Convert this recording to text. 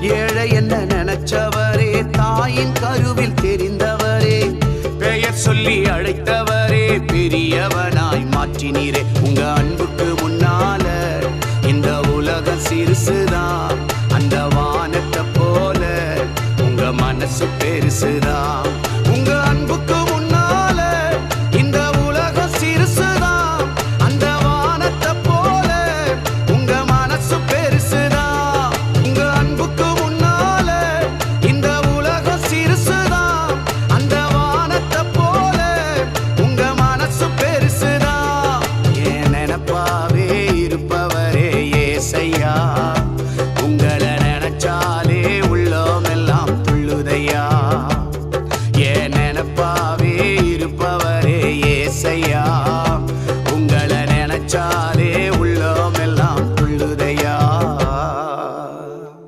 ஏழை என்ன நினைச்சவரே, தாயின் கருவில் தெரிந்தவரே, பெயர் சொல்லி அழைத்தவரே, பெரியவனாய் மாற்றினீரே. உங்க அன்புக்கு முன்னால இந்த உலகம் சிறுசுதான், அந்த வானத்தை போல உங்க மனசு பெருசுதான். உங்க அன்புக்கு முன்னால இந்த உலகம் சிறுசுதான், அந்த வானத்தை போல உங்க மனசு பெருசுதான். உங்க அன்புக்கு முன்னால இந்த உலகம் சிறுசுதான், அந்த வானத்தை போல உங்க மனசு பெருசுதான். என் நினைப்பாவே இருப்பவரே ஏசையா, உங்களை நினைச்சா